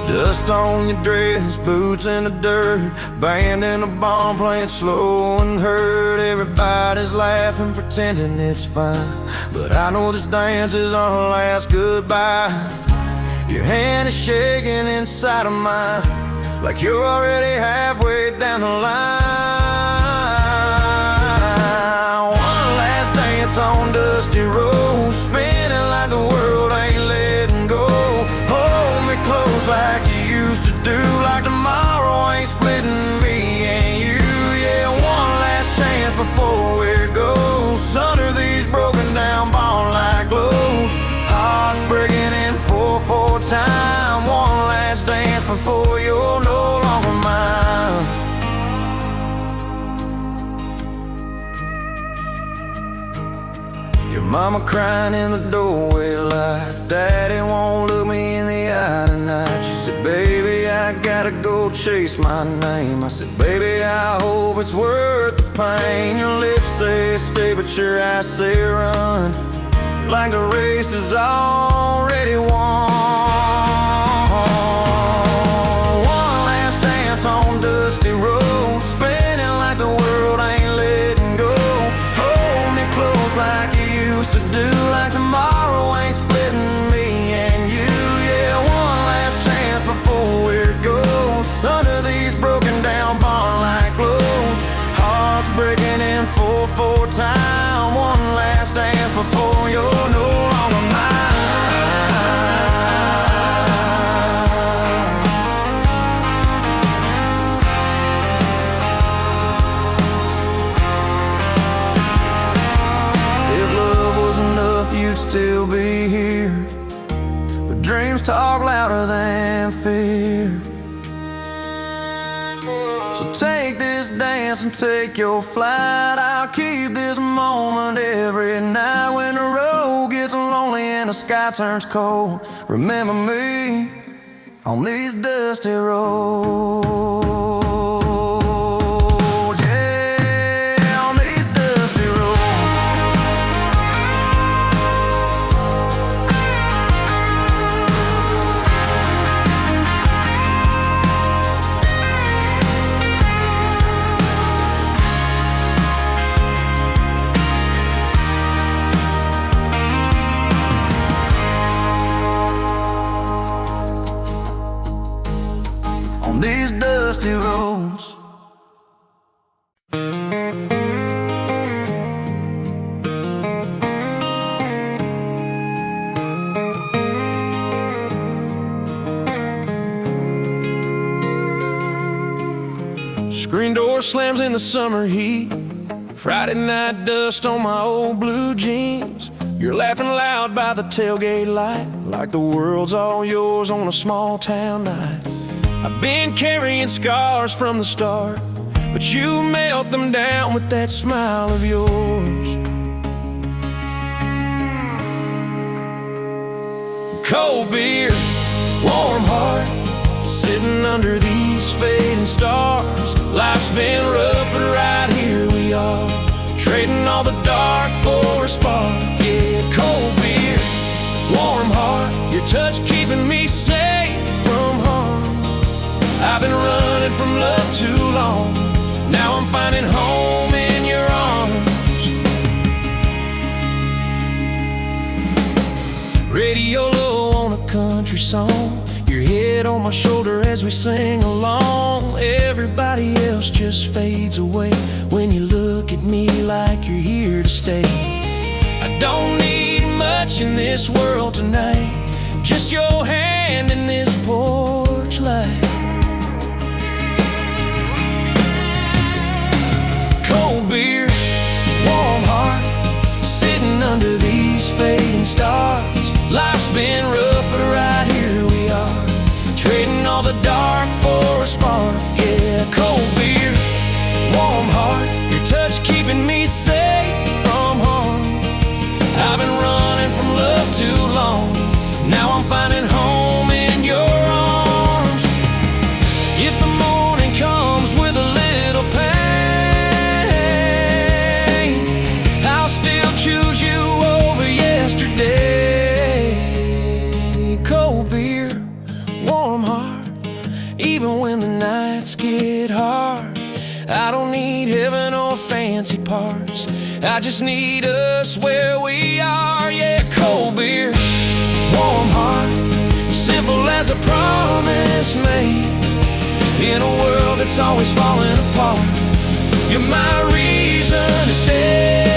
Dust on your dress, boots in the dirt, band in the barn playing slow and hurt. Everybody's laughing, pretending it's fine, but I know this dance is our last goodbye. Your hand is shaking inside of mine, like you're already halfway down the line. One last dance on dusty roads, spinning like the world ain't letting go. Hold me close like you used to do, like tomorrow ain't splitting me and you. Yeah, one last chance before it goes under these broken down barn-like glows. Hearts breaking in 4/4 time. One last dance before you're no longer mine. Your mama crying in the doorway like Daddy won't look me in the eye tonight. She said, baby, I gotta go chase my name. I said, baby, I hope it's worth the pain. Your lips say stay, but your eyes say run, like the race is already won. One last dance on dusty roads, spinning like the world ain't letting go. Hold me close like you used to do, like tomorrow ain't splitting me and you. Yeah, one last chance before it goes under these broken down barn-like glows. Hearts breaking in 4/4 time. One last dance before you're no longer mine. If love was enough, you'd still be here, but dreams talk louder than fear. So take this dance and take your flight. I'll keep this moment every night. When the road gets lonely and the sky turns cold, remember me on these dusty roads. Yeah, on these dusty roads. On these dusty roads. Screen door slams in the summer heat, Friday night dust on my old blue jeans. You're laughing loud by the tailgate light, like the world's all yours on a small town night. I've been carrying scars from the start, but you melt them down with that smile of yours. Cold beer, warm heart, sitting under these fading stars. Life's been rough, but right here we are, trading all the dark for a spark. Yeah, cold beer, warm heart, your touch keeping me safe from harm. I've been running from love too long, now I'm finding home in your arms. Radio low on a country song, your head on my shoulder as we sing along. Everybody else just fades away when you look at me like you're here to stay. I don't need much in this world tonight, just your hand in this porch light. Cold beer, warm heart, sitting under these fading stars. Life's been rough, but right here we are, trading all the dark for a spark. Yeah, cold beer, warm heart, your touch keeping me safe from harm. I've been running from love too long, now I'm finding home in your arms. If the morning comes with a little pain, I'll still choose you over yesterday. Cold beer, warm heart, even when the nights get hard. I don't need heaven or fancy parts, I just need us where we are. Yeah, cold beer, warm heart, simple as a promise made. In a world that's always falling apart, you're my reason to stay.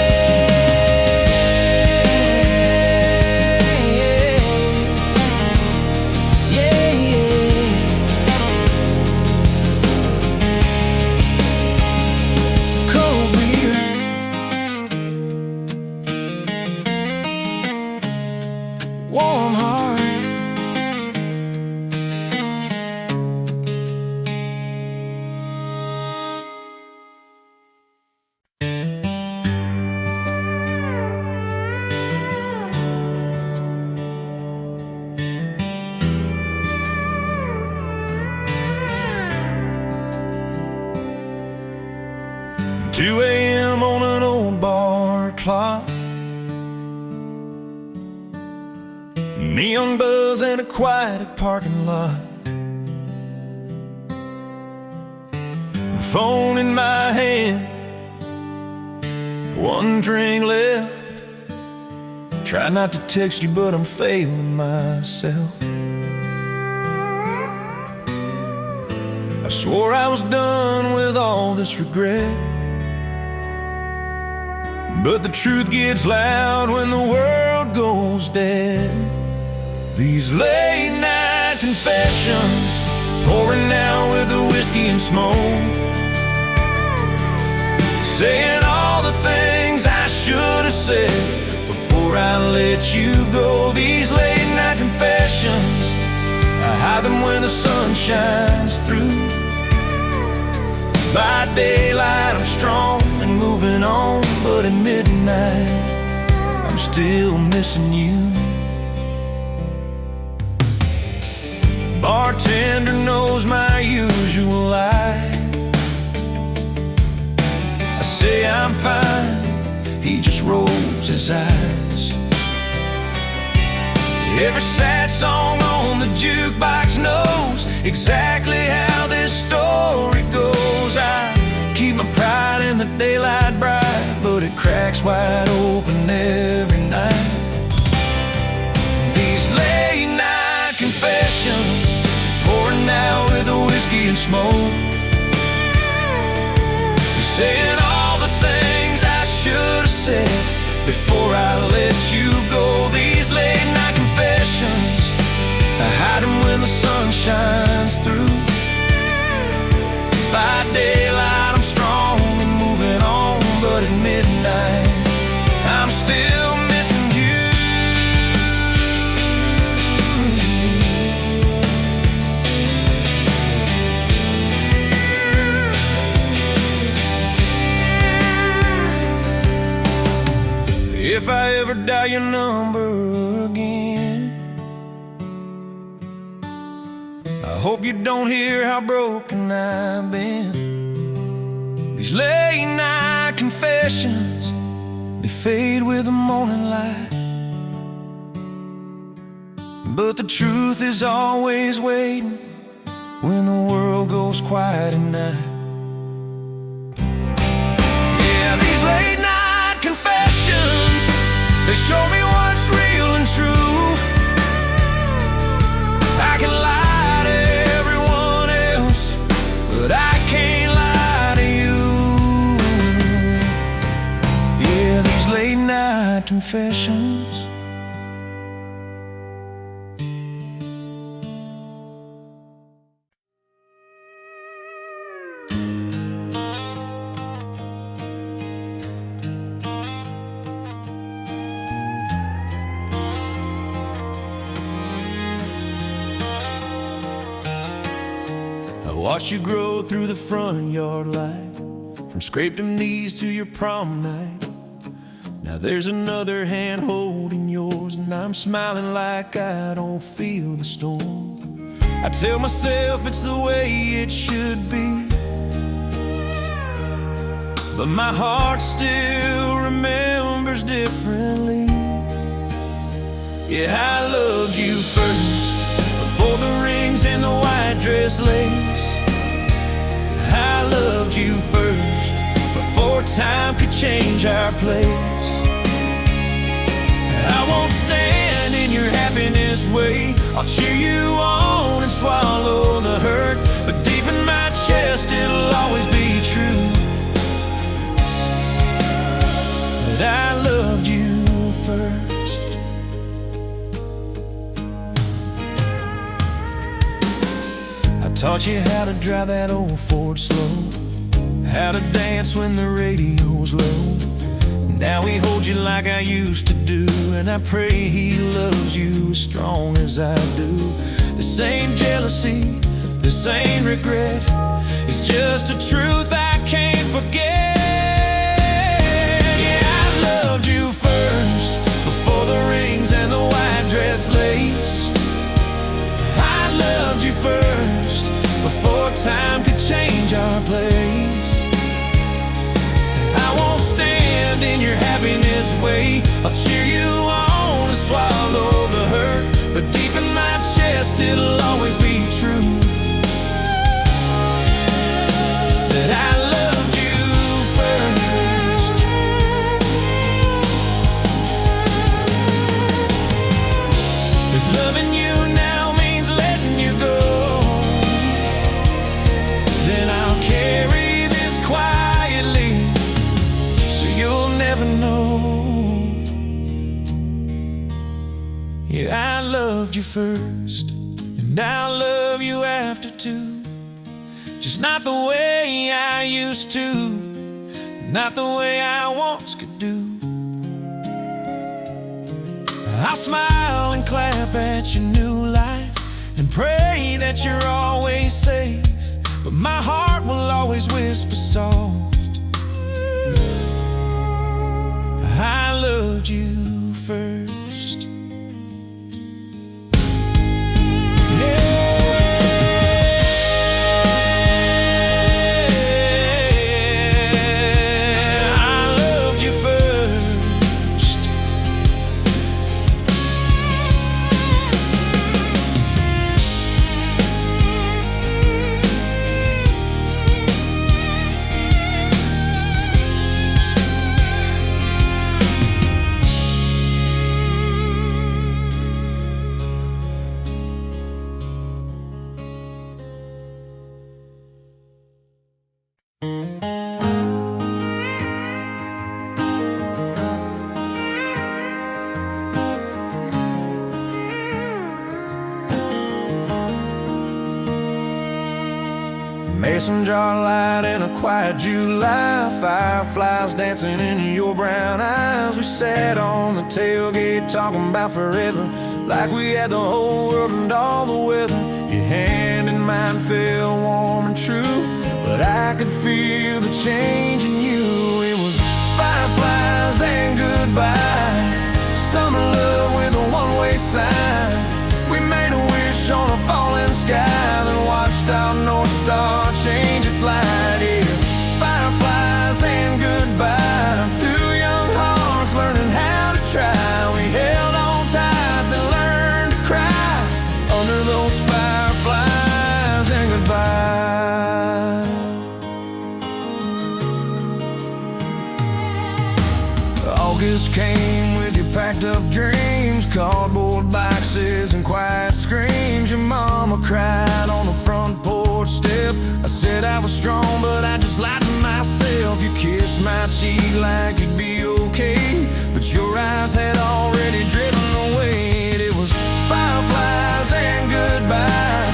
Warm heart. 2 a.m. on an old bar clock, neon buzz in a quiet parking lot, phone in my hand, one drink left. Try not to text you, but I'm failing myself. I swore I was done with all this regret, but the truth gets loud when the world goes dead. These late night confessions, pouring out with the whiskey and smoke, saying all the things I should have said before I let you go. These late night confessions, I hide them when the sun shines through. By daylight I'm strong and moving on, but at midnight I'm still missing you. Bartender knows my usual lie. I say I'm fine, he just rolls his eyes. Every sad song on the jukebox knows exactly how this story goes. I keep my pride in the daylight bright, but it cracks wide open every night. These late night confessions, pouring out with the whiskey and smoke, saying all the things I should have said before I let you go. These late night confessions, I hide them when the sun shines through. By daylight I'm strong and moving on, but at midnight I'm still missing you. If I ever dial your number again, I hope you don't hear how broken I've been. These late night confessions, they fade with the morning light, but the truth is always waiting when the world goes quiet at night. Yeah, these late night confessions, they show me what's real and true. I can lie to everyone else, but I can't lie to you. Yeah, these late night confessions. Watched you grow through the front yard light, from scraped knees to your prom night. Now there's another hand holding yours, and I'm smiling like I don't feel the storm. I tell myself it's the way it should be, but my heart still remembers differently. Yeah, I loved you first, before the rings and the white dress lace. you first before time could change our place. I won't stand in your happiness way. I'll cheer you on and swallow the hurt, but deep in my chest it'll always be true that I loved you first. I taught you how to drive that old Ford slow, how to dance when the radio's low. Now we hold you like I used to do, and I pray he loves you as strong as I do. This ain't jealousy, this ain't regret, it's just a truth I can't forget. Yeah, I loved you first before the rings and the white dress lace. I loved you first before time could change our place. I won't stand in your happiness way. I'll cheer you on and swallow the hurt, but deep in my chest it'll always be true that I loved you first. If loving you now means letting you go, then I'll carry this quietly so you'll never know. Yeah, I loved you first, and I'll love you after too. Just not the way I used to, not the way I once could do. I'll smile and clap at your new life and pray that you're always safe, but my heart will always whisper soft, I loved you first. Mason jar light in a quiet July, fireflies dancing in your brown eyes. We sat on the tailgate talking about forever, like we had the whole world and all the weather. Your hand in mine felt warm and true, but I could feel the change in you. It was fireflies and goodbye, summer love with a one-way sign. We made a wish on a falling sky, then watched our North Star change its light. Yeah, fireflies and goodbye, two young hearts learning how to try. We held on tight, then learned to cry under those fireflies and goodbye. August came with your packed up dreams, cardboard boxes and quiet screams. Your mama cried on the front porch step. I said I was strong, but I just lied to myself. You kissed my cheek like you'd be okay, but your eyes had already driven away. It was fireflies and goodbye,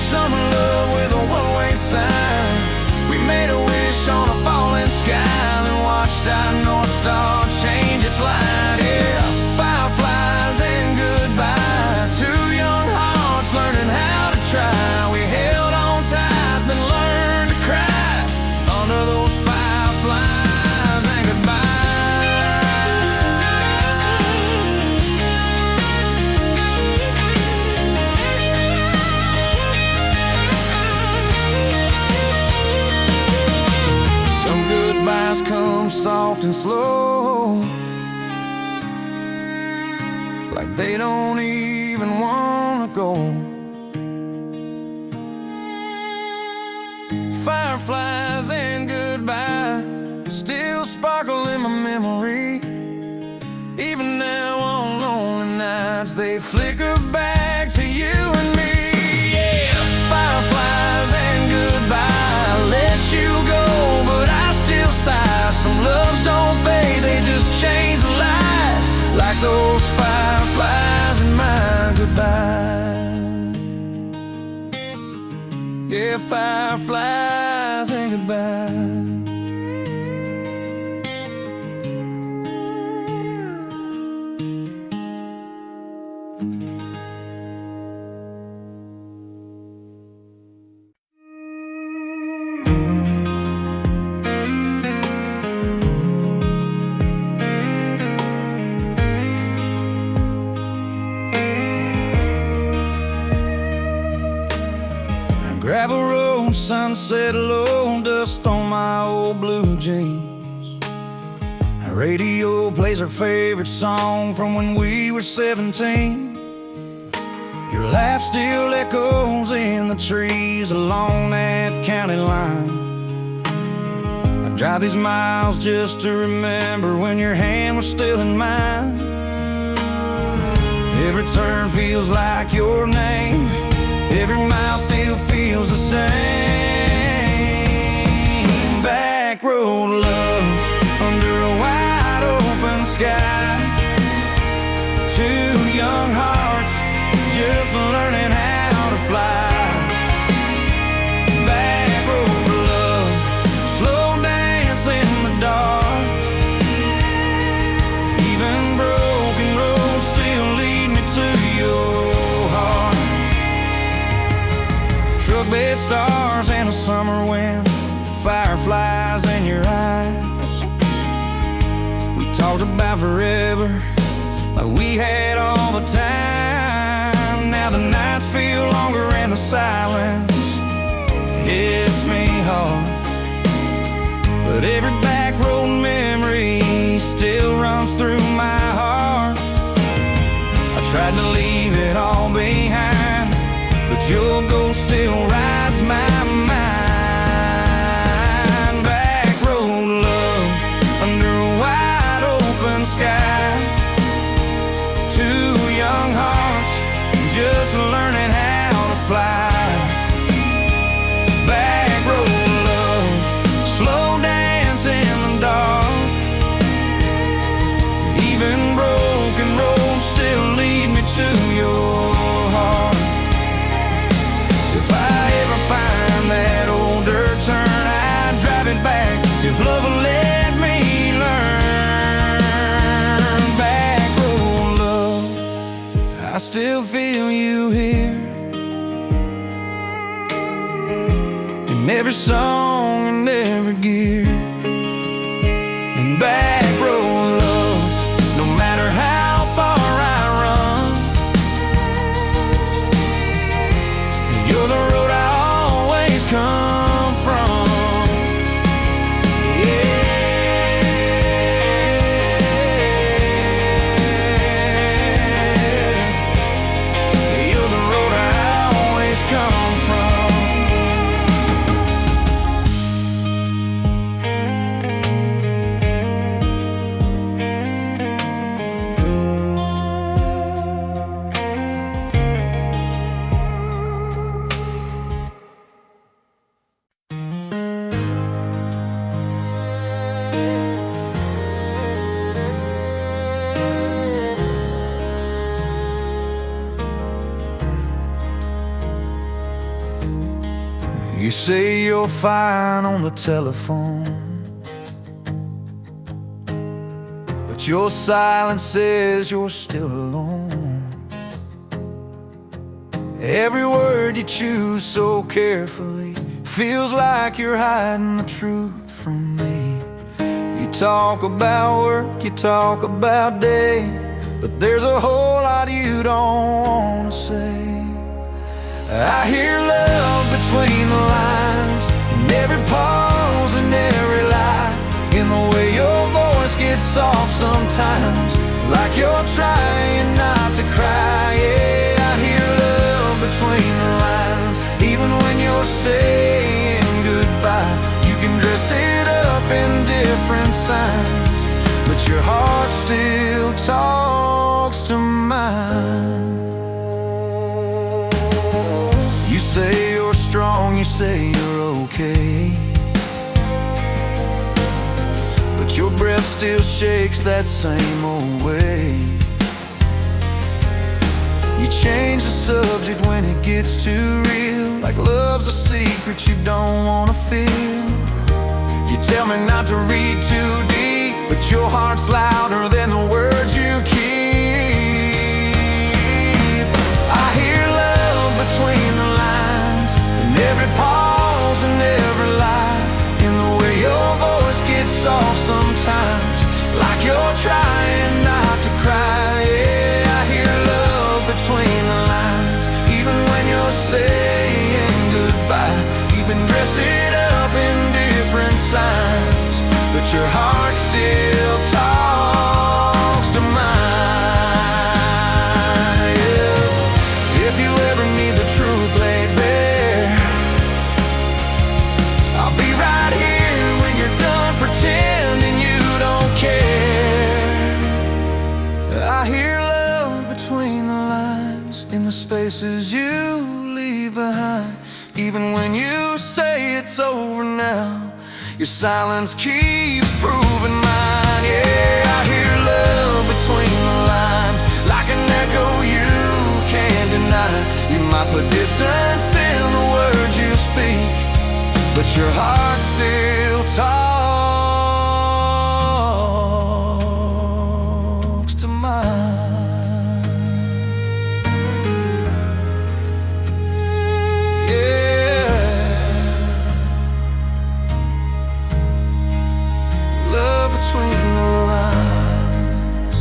summer love with a one-way sign. We made a wish on a falling sky, then watched our North Star change its light. Yeah, fireflies and goodbye, two young hearts learning how to try. We held on tight, then learned to cry under those fireflies and goodbye. Some goodbyes come soft and slow, like they don't even wanna go. Fireflies and still sparkle in my memory. Even now on lonely nights, they flicker back to you and me. Yeah, fireflies and goodbye, I let you go, but I still sigh. Some loves don't fade, they just change the light, like those fireflies in my goodbye. Yeah, fireflies and goodbye. Gravel road, sunset low, dust on my old blue jeans. The radio plays our favorite song from when we were 17. Your laugh still echoes in the trees along that county line. I drive these miles just to remember when your hand was still in mine. Every turn feels like your name, every mile still feels the same. Back road love, under a wide open sky. Two young hearts, just learning how to fly. Back road love, slow dance in the dark. Even broken roads still lead me to your heart. Truck bed stars and a summer wind, fireflies in your eyes. We talked about forever, like we had all the time. Now the nights feel longer and the silence hits me hard, but every back road memory still runs through my heart. I tried to leave it all behind, but your ghost still rides my mind. Back road love, under a wide open sky. Two young hearts, just learning how to fly. Back road love, slow dance in the dark. Even broken roads still lead me to your heart. If I ever find that old dirt turn, I'd drive it back, if love will let me learn. Back road love, I still feel you here, in every song and every gear. And back road love, no matter how far I run, you're the road I always come from. Yeah, you're the road I always come from. You say you're fine on the telephone, but your silence says you're still alone. Every word you choose so carefully feels like you're hiding the truth from me. You talk about work, you talk about day, but there's a whole lot you don't wanna say. I hear love between the lines, in every pause and every lie, in the way your voice gets soft sometimes, like you're trying not to cry. Yeah, I hear love between the lines, even when you're saying goodbye. You can dress it up in different strong, you say you're okay, but your breath still shakes that same old way. You change the subject when it gets too real, like love's a secret you don't wanna feel. You tell me not to read too deep, but your heart's louder than the words you keep. I hear love between the lines, in every pause and every lie, in the way your voice gets soft sometimes, like you're trying not to cry. Yeah, I hear love between the lines, even when you're saying goodbye. Even dress it up in different signs, but your heart still talks to mine. Yeah. If you ever need the truth laid bare, I'll be right here when you're done pretending you don't care. I hear love between the lines, in the spaces you leave behind. Even when you say it's over now, your silence keeps proving mine. Yeah, I hear love between the lines, like an echo you can't deny. You might put distance in the words you speak, but your heart still talks to mine. Between the lines.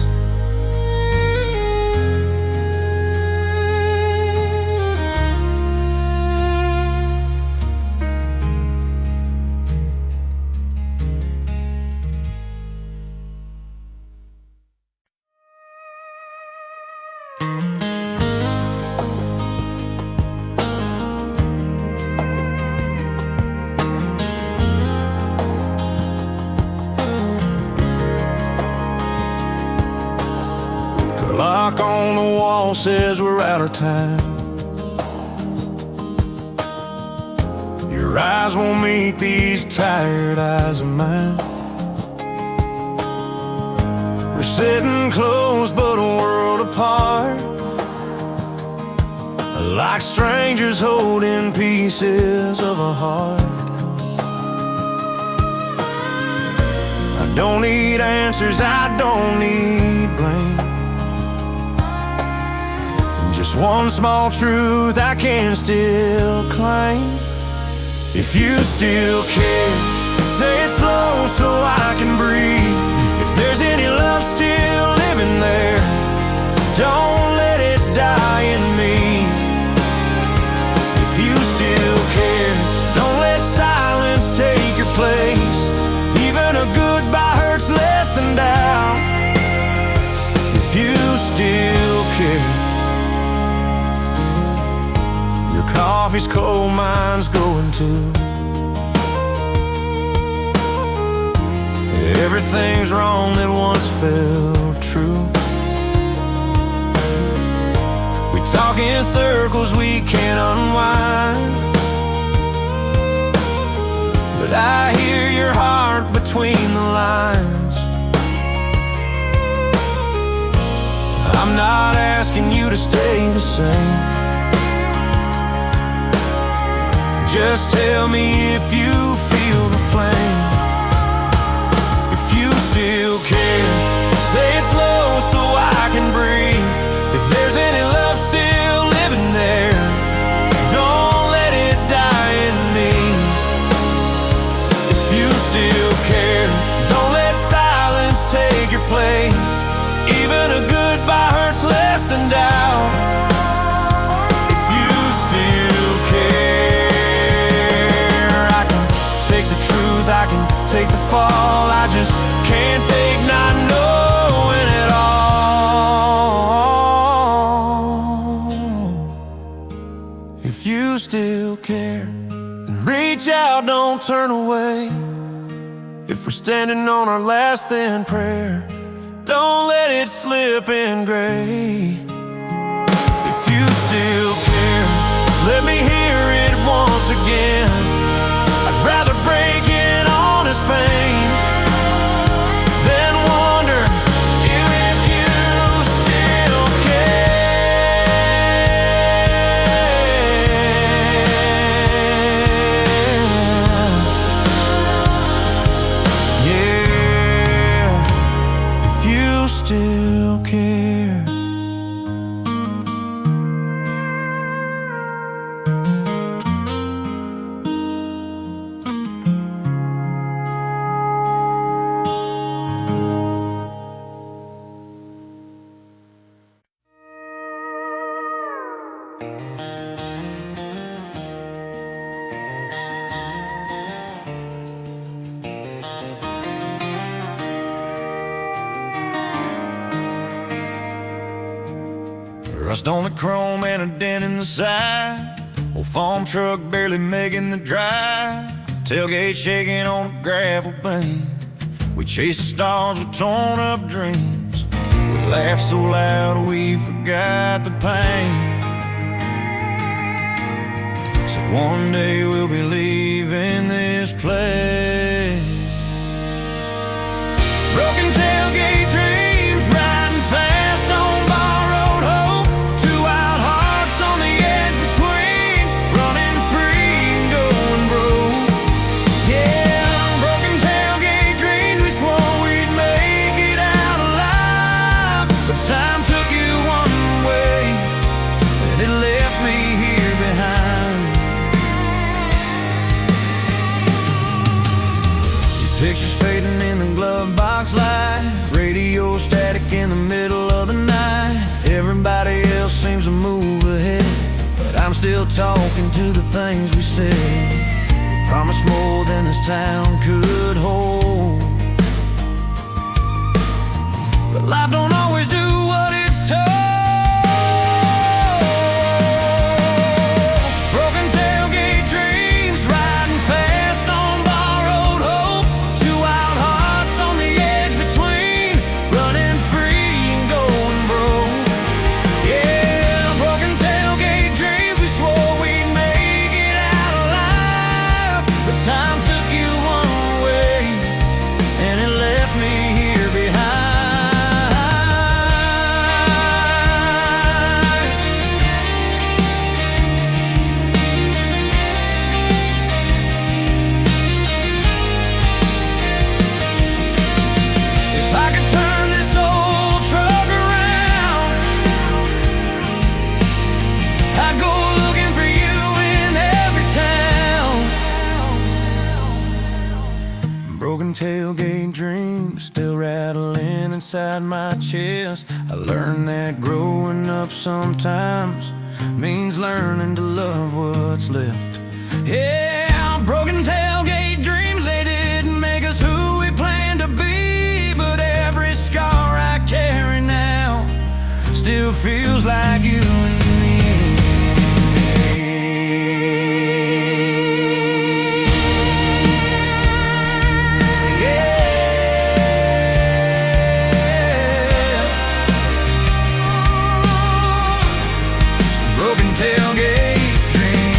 Clock on the wall says we're out of time. Your eyes won't meet these tired eyes of mine. We're sitting close but a world apart, like strangers holding pieces of a heart. I don't need answers, I don't need blame, just one small truth I can still claim. If you still care, say it slow so I can breathe. If there's any love still living there, don't let it die in me. If you still care, don't let silence take your place. Even a goodbye hurts less than doubt. If you still care, coffee's cold, mine's going too. Everything's wrong that once felt true. We talk in circles we can't unwind, but I hear your heart between the lines. I'm not asking you to stay the same, just tell me if you feel the flame. If you still care, say it slow so I can breathe. If there's any love still living there, don't let it die in me. If you still care, don't let silence take your place. Even a goodbye hurts less than doubt. If you still care, I can take the fall, I just can't take not knowing it all. If you still care, then reach out, don't turn away. If we're standing on our last thin prayer, don't let it slip in gray. If you still care, let me hear it once again. I'd rather break in honest pain than wonder if you still still care. Rust on the chrome and a dent in the side. Old farm truck barely making the drive. Tailgate shaking on a gravel bank. We chased the stars with torn up dreams. We laughed so loud we forgot the pain. Said one day we'll be leaving this place. Broken tailgate dreams, riding fast on borrowed hope. Two wild hearts on the edge between, running free and going broke. Yeah, broken tailgate dreams, we swore we'd make it out alive. But time took you one way, and it left me here behind. Your pictures fading in the glove box light, radio static in the middle of the night. Everybody else seems to move ahead, but I'm still talking to the things we said. We promised more than this town could hold, but life don't always do what it's told. Broken tailgate dreams, riding fast on borrowed hope. Two wild hearts on the edge between, running free and going broke. Yeah, broken tailgate dreams, we swore we'd make it out alive. But time took you one way, and it left me here behind. If I could turn this old truck around, I'd go looking for you in every town. Broken tailgate dreams still rattling inside my chest. I learned that growing up sometimes means learning to love what's left. Yeah, broken tailgate dreams, they didn't make us who we planned to be. But every scar I carry now still feels like you and me. Yeah, broken tailgate dreams.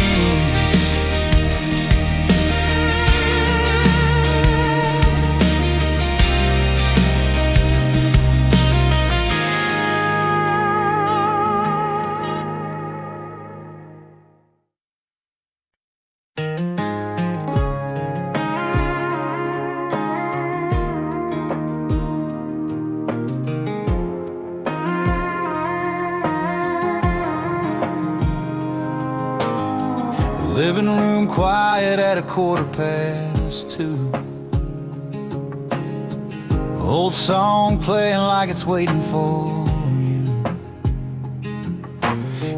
Living room quiet at 2:15. Old song playing like it's waiting for you.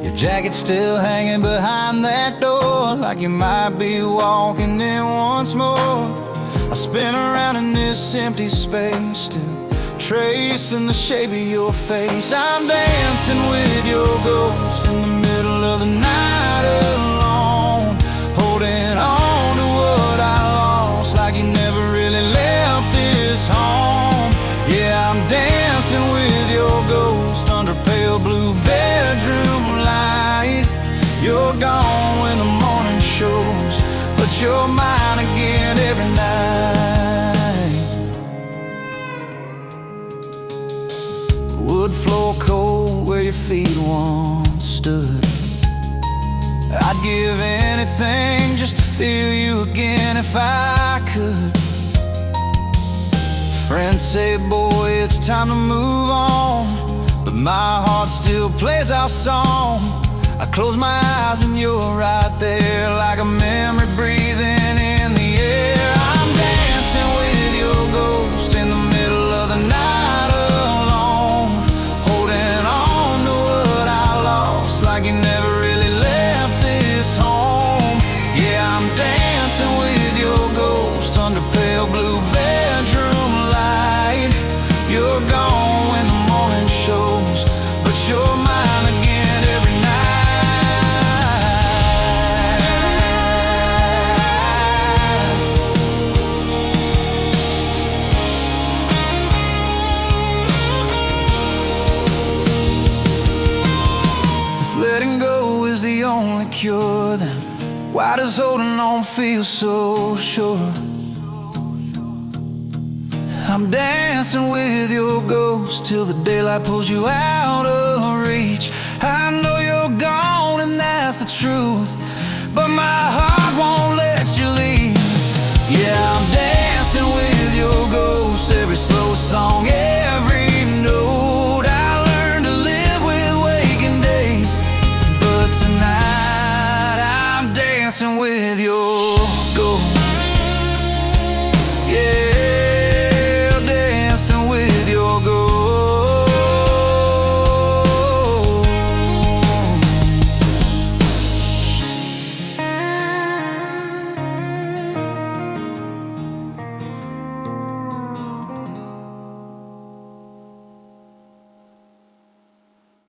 Your jacket still hanging behind that door, like you might be walking in once more. I spin around in this empty space, still tracing the shape of your face. I'm dancing with your ghost in the middle of the night alone, holding on to what I lost, like you never really left this home. Yeah, I'm dancing with your ghost under pale blue bedroom light. You're gone when the morning shows, you're mine again every night. Wood floor cold where your feet once stood. I'd give anything just to feel you again if I could. Friends say, boy, it's time to move on, but my heart still plays our song. I close my eyes and you're right there, like a memory breathing in the air. I'm dancing with your ghost in the middle of the night alone, holding on to what I lost, like you never really left this home. Yeah, I'm dancing with your ghost under pale blue bedroom light. You're gone when the morning shows, but you're mine again every night. Letting go is the only cure, then why does holding on feel so sure? I'm dancing with your ghost till the daylight pulls you out of reach. I know you're gone and that's the truth, but my heart won't let you leave. Yeah, I'm dancing with your ghost, every slow song, every note. I learned to live with waking days, but tonight I'm dancing with your